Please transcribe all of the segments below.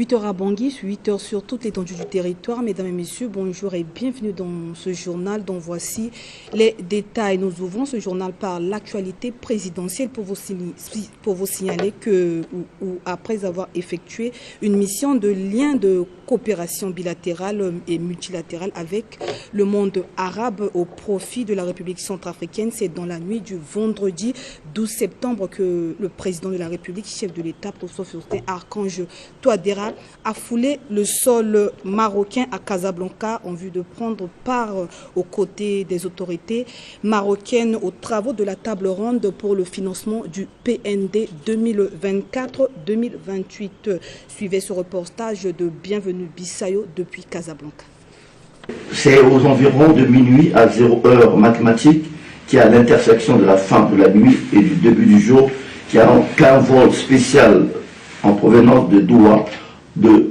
8h à Bangui, 8h sur toute l'étendue du territoire. Mesdames et messieurs, bonjour et bienvenue dans ce journal dont voici les détails. Nous ouvrons ce journal par l'actualité présidentielle pour vous signaler que, après avoir effectué une mission de lien de coopération bilatérale et multilatérale avec le monde arabe au profit de la République centrafricaine, c'est dans la nuit du vendredi 12 septembre que le président de la République, chef de l'État, professeur Faustin Archange Touadéra, a foulé le sol marocain à Casablanca en vue de prendre part aux côtés des autorités marocaines aux travaux de la table ronde pour le financement du PND 2024-2028. Suivez ce reportage de Bienvenue Bissayo depuis Casablanca. C'est aux environs de minuit à 0 heure mathématique qui est à l'intersection de la fin de la nuit et du début du jour, qu'un vol spécial en provenance de Doha,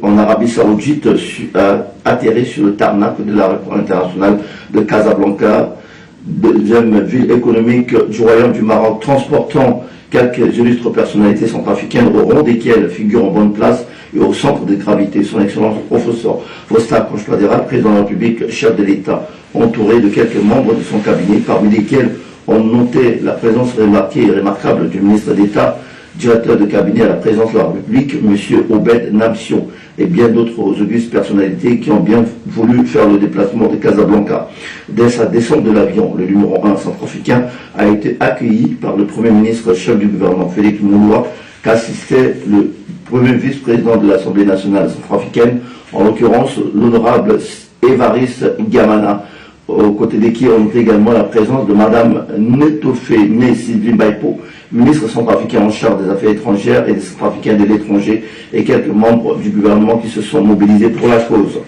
en Arabie Saoudite, a atterri sur le tarmac de l'aéroport international de Casablanca, deuxième ville économique du Royaume du Maroc, transportant quelques illustres personnalités centrafricaines au rond desquelles figure en bonne place et au centre de gravité son excellence professeur Faustin Archange Touadéra, président de la République, chef de l'État, entouré de quelques membres de son cabinet, parmi lesquels on notait la présence remarquée et remarquable du ministre d'État, directeur de cabinet à la présidence de la République, M. Obed Namsio, et bien d'autres augustes personnalités qui ont bien voulu faire le déplacement de Casablanca. Dès sa descente de l'avion, le numéro 1 centrafricain a été accueilli par le Premier ministre chef du gouvernement, Félix Mouloua, qu'assistait le premier vice-président de l'Assemblée nationale centrafricaine, en l'occurrence l'honorable Évariste Gamana, aux côtés de qui on note également la présence de Mme Netofé Sylvie Baipo, ministre centrafricain en charge des Affaires étrangères et des Centrafricains de l'étranger, et quelques membres du gouvernement qui se sont mobilisés pour la cause.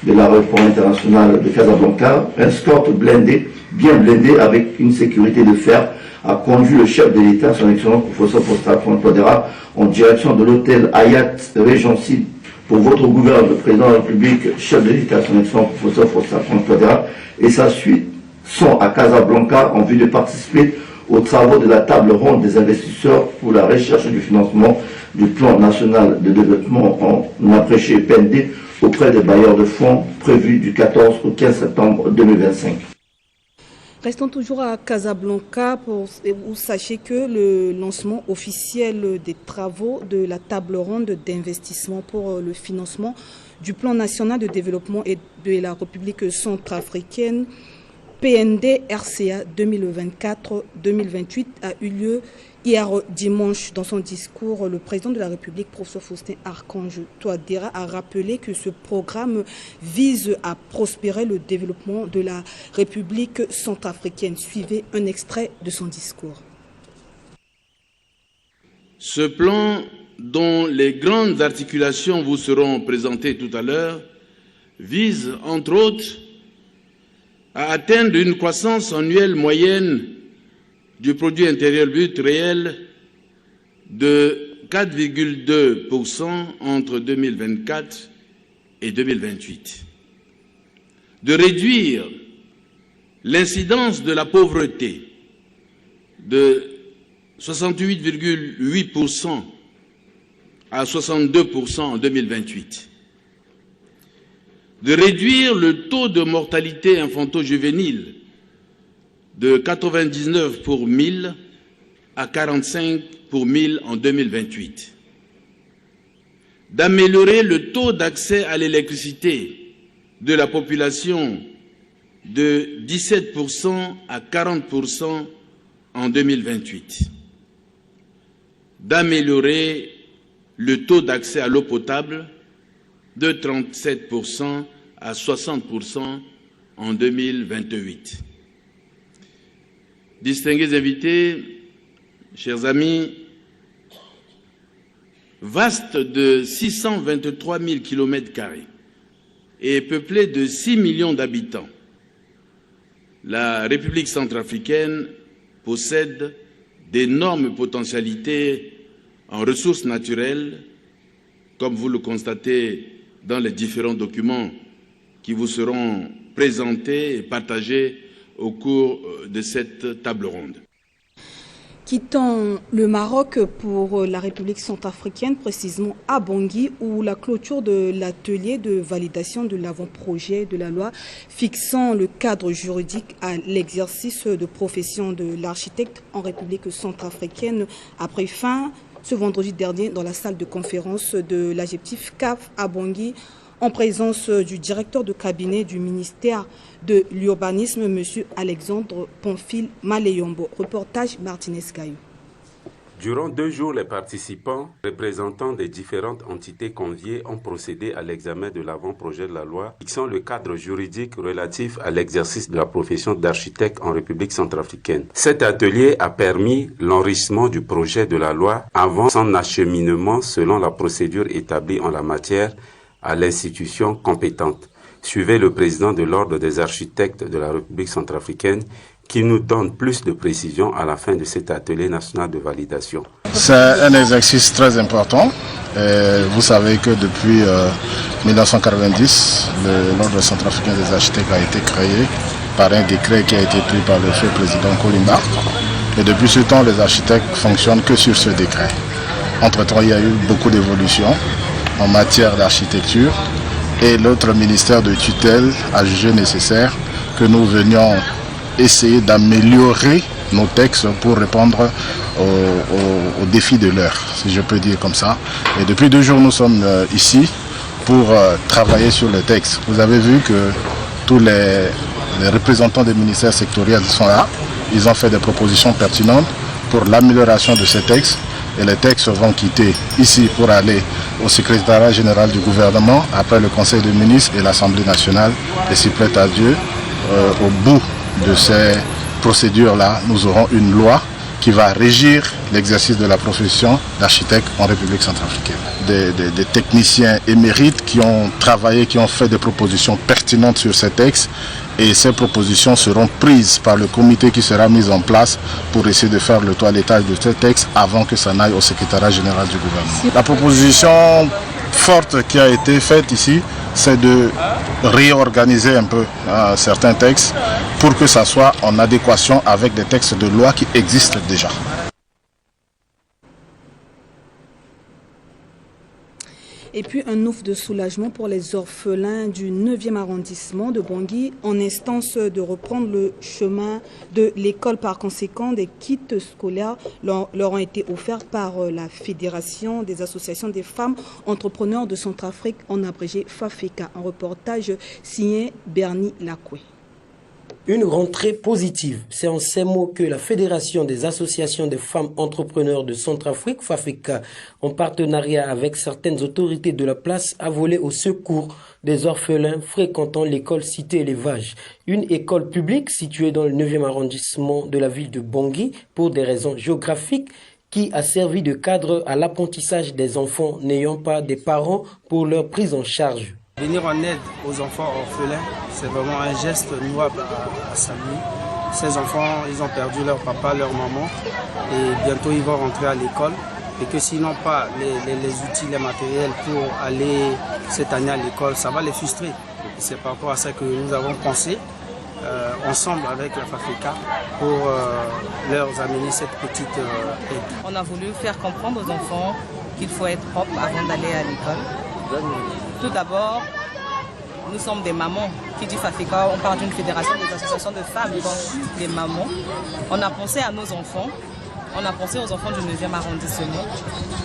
De l'aéroport international de Casablanca, un escorte blindé, bien blindé avec une sécurité de fer, a conduit le chef de l'État, son excellence professeur Faustin Archange Touadéra, en direction de l'hôtel Hayat Regency pour votre gouverneur, le président de la République, chef de l'État, son excellence professeur Faustin Archange Touadéra, et sa suite sont à Casablanca en vue de participer aux travaux de la table ronde des investisseurs pour la recherche du financement du plan national de développement en après PND auprès des bailleurs de fonds prévus du 14 au 15 septembre 2025. Restons toujours à Casablanca où sachez que le lancement officiel des travaux de la table ronde d'investissement pour le financement du plan national de développement et de la République centrafricaine PND RCA 2024-2028 a eu lieu hier dimanche. Dans son discours, le président de la République, professeur Faustin Archange Touadéra, a rappelé que ce programme vise à prospérer le développement de la République centrafricaine. Suivez un extrait de son discours. Ce plan, dont les grandes articulations vous seront présentées tout à l'heure, vise, entre autres, à atteindre une croissance annuelle moyenne du produit intérieur brut réel de 4,2% entre 2024 et 2028, de réduire l'incidence de la pauvreté de 68,8% à 62% en 2028, de réduire le taux de mortalité infanto-juvénile de 99 pour 1000 à 45 pour 1000 en 2028, d'améliorer le taux d'accès à l'électricité de la population de 17% à 40% en 2028, d'améliorer le taux d'accès à l'eau potable de 37% à 60% en 2028. Distingués invités, chers amis, vaste de 623 000 km² et peuplé de 6 millions d'habitants, la République centrafricaine possède d'énormes potentialités en ressources naturelles, comme vous le constatez dans les différents documents qui vous seront présentés et partagés au cours de cette table ronde. Quittons le Maroc pour la République centrafricaine, précisément à Bangui, où la clôture de l'atelier de validation de l'avant-projet de la loi fixant le cadre juridique à l'exercice de profession de l'architecte en République centrafricaine a pris fin ce vendredi dernier dans la salle de conférence de l'adjectif CAF à Bangui, en présence du directeur de cabinet du ministère de l'Urbanisme, M. Alexandre Pamphile Maleyombo. Reportage Martinez Gaillou. Durant 2 jours, les participants, représentants des différentes entités conviées, ont procédé à l'examen de l'avant-projet de la loi fixant le cadre juridique relatif à l'exercice de la profession d'architecte en République centrafricaine. Cet atelier a permis l'enrichissement du projet de la loi avant son acheminement selon la procédure établie en la matière à l'institution compétente. Suivez le président de l'Ordre des architectes de la République centrafricaine qui nous donne plus de précisions à la fin de cet atelier national de validation. C'est un exercice très important. Vous savez que depuis 1990, l'Ordre centrafricain des architectes a été créé par un décret qui a été pris par le feu président Kolimba. Et depuis ce temps, les architectes fonctionnent que sur ce décret. Entre-temps, il y a eu beaucoup d'évolutions en matière d'architecture et l'autre ministère de tutelle a jugé nécessaire que nous venions essayer d'améliorer nos textes pour répondre aux défis de l'heure, si je peux dire comme ça. Et depuis 2 jours, nous sommes ici pour travailler sur le texte. Vous avez vu que tous les représentants des ministères sectoriels sont là. Ils ont fait des propositions pertinentes pour l'amélioration de ces textes. Et les textes vont quitter ici pour aller au secrétariat général du gouvernement, après le Conseil des ministres et l'Assemblée nationale. Et s'il plaît à Dieu, au bout de ces procédures-là, nous aurons une loi qui va régir l'exercice de la profession d'architecte en République centrafricaine. Des techniciens émérites qui ont travaillé, qui ont fait des propositions pertinentes sur ces textes. Et ces propositions seront prises par le comité qui sera mis en place pour essayer de faire le toilettage de ces textes avant que ça n'aille au secrétariat général du gouvernement. La proposition forte qui a été faite ici, c'est de réorganiser un peu certains textes pour que ça soit en adéquation avec des textes de loi qui existent déjà. Et puis un ouf de soulagement pour les orphelins du 9e arrondissement de Bangui en instance de reprendre le chemin de l'école. Par conséquent, des kits scolaires leur ont été offerts par la Fédération des associations des femmes entrepreneurs de Centrafrique, en abrégé FAFECA. Un reportage signé Bernie Lacoué. Une rentrée positive, c'est en ces mots que la Fédération des associations des femmes entrepreneurs de Centrafrique, FAFECA, en partenariat avec certaines autorités de la place, a volé au secours des orphelins fréquentant l'école Cité Élevage, une école publique située dans le 9e arrondissement de la ville de Bangui pour des raisons géographiques, qui a servi de cadre à l'apprentissage des enfants n'ayant pas des parents pour leur prise en charge. Venir en aide aux enfants orphelins, c'est vraiment un geste louable à saluer. Ces enfants, ils ont perdu leur papa, leur maman, et bientôt ils vont rentrer à l'école. Et que s'ils n'ont pas les outils, les matériels pour aller cette année à l'école, ça va les frustrer. C'est par rapport à ça que nous avons pensé, ensemble avec la FAFECA, pour leur amener cette petite aide. On a voulu faire comprendre aux enfants qu'il faut être propre avant d'aller à l'école. Tout d'abord, nous sommes des mamans. Qui dit FAFECA, on parle d'une fédération des associations de femmes, donc des mamans. On a pensé à nos enfants, on a pensé aux enfants du 9e arrondissement,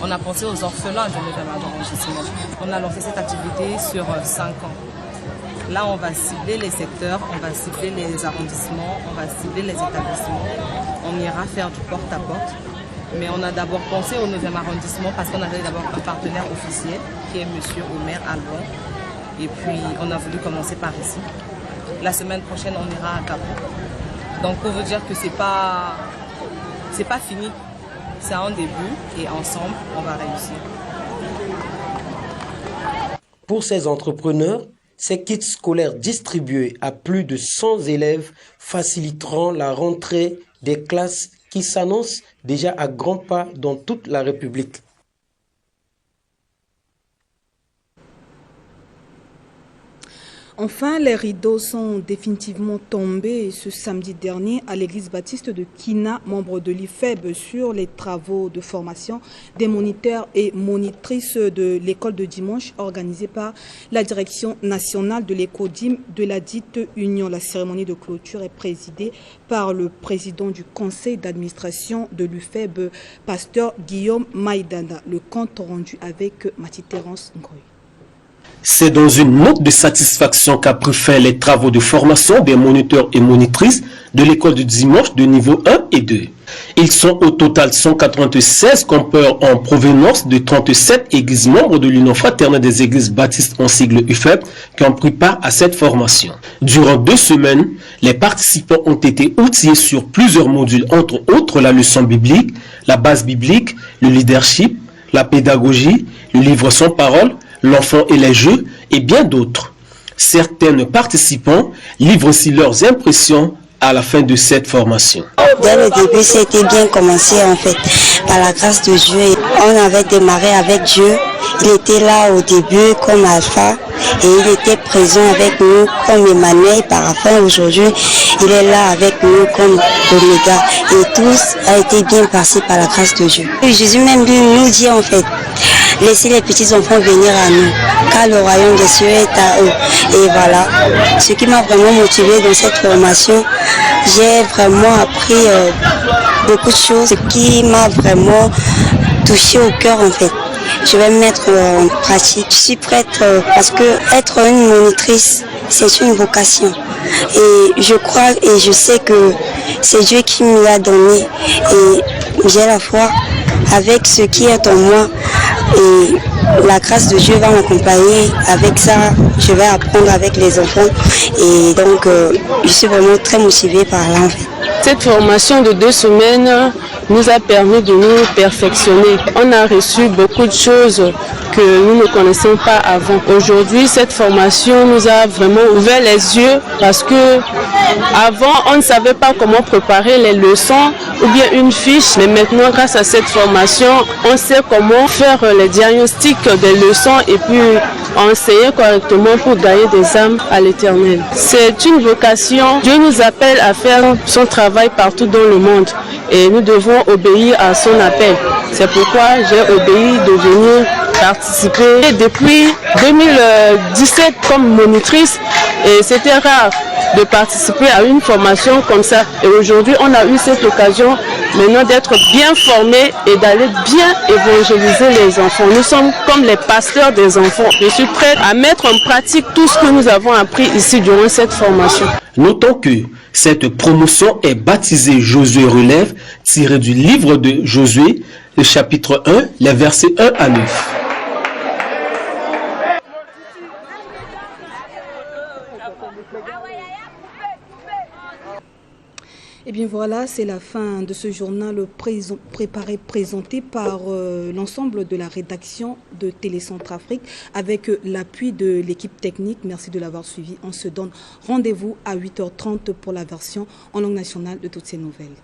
on a pensé aux orphelins du 9e arrondissement. On a lancé cette activité sur 5 ans. Là, on va cibler les secteurs, on va cibler les arrondissements, on va cibler les établissements. On ira faire du porte-à-porte. Mais on a d'abord pensé au 9e arrondissement parce qu'on avait d'abord un partenaire officiel qui est M. Omer Albon. Et puis on a voulu commencer par ici. La semaine prochaine, on ira à Cap. Donc pour vous dire que c'est pas fini. C'est un début et ensemble, on va réussir. Pour ces entrepreneurs, ces kits scolaires distribués à plus de 100 élèves faciliteront la rentrée des classes qui s'annonce déjà à grands pas dans toute la République. Enfin, les rideaux sont définitivement tombés ce samedi dernier à l'église baptiste de Kina, membre de l'IFEB, sur les travaux de formation des moniteurs et monitrices de l'école de dimanche organisée par la direction nationale de l'écodim de la dite Union. La cérémonie de clôture est présidée par le président du conseil d'administration de l'IFEB, pasteur Guillaume Maïdana. Le compte rendu avec Mathie-Terence Ngoy. C'est dans une note de satisfaction qu'a pris fin les travaux de formation des moniteurs et monitrices de l'école du dimanche de niveau 1 et 2. Ils sont au total 196 campeurs en provenance de 37 églises membres de l'Union fraternelle des églises baptistes en sigle UFEB qui ont pris part à cette formation. Durant 2 semaines, les participants ont été outillés sur plusieurs modules, entre autres la leçon biblique, la base biblique, le leadership, la pédagogie, le livre sans parole, l'enfant et les jeux et bien d'autres. Certains participants livrent aussi leurs impressions à la fin de cette formation. Dès le début, c'était bien commencé en fait. Par la grâce de Dieu, on avait démarré avec Dieu. Il était là au début comme Alpha et il était présent avec nous comme Emmanuel. Par la fin, aujourd'hui, il est là avec nous comme Oméga. Et tous a été bien passé par la grâce de Dieu. Et Jésus même nous dit en fait, laissez les petits enfants venir à nous, car le royaume des cieux est à eux. Et voilà, ce qui m'a vraiment motivé dans cette formation, j'ai vraiment appris beaucoup de choses, ce qui m'a vraiment touché au cœur en fait. Je vais me mettre en pratique. Je suis prête parce que être une monitrice, c'est une vocation. Et je crois et je sais que c'est Dieu qui me l'a donné. Et j'ai la foi avec ce qui est en moi. Et la grâce de Dieu va m'accompagner. Avec ça, je vais apprendre avec les enfants. Et donc, je suis vraiment très motivée par là. En fait. Cette formation de 2 semaines nous a permis de nous perfectionner. On a reçu beaucoup de choses que nous ne connaissions pas avant. Aujourd'hui, cette formation nous a vraiment ouvert les yeux parce que avant, on ne savait pas comment préparer les leçons ou bien une fiche. Mais maintenant, grâce à cette formation, on sait comment faire les diagnostics des leçons et puis enseigner correctement pour gagner des âmes à l'Éternel. C'est une vocation. Dieu nous appelle à faire son travail partout dans le monde et nous devons obéir à son appel. C'est pourquoi j'ai obéi de venir participer depuis 2017 comme monitrice et c'était rare de participer à une formation comme ça. Et aujourd'hui, on a eu cette occasion maintenant d'être bien formés et d'aller bien évangéliser les enfants. Nous sommes comme les pasteurs des enfants. Je suis prête à mettre en pratique tout ce que nous avons appris ici durant cette formation. Notons que cette promotion est baptisée Josué Relève, tirée du livre de Josué, le chapitre 1, les versets 1 à 9. Et bien voilà, c'est la fin de ce journal présenté par l'ensemble de la rédaction de Télécentre-Afrique avec l'appui de l'équipe technique. Merci de l'avoir suivi. On se donne rendez-vous à 8h30 pour la version en langue nationale de toutes ces nouvelles.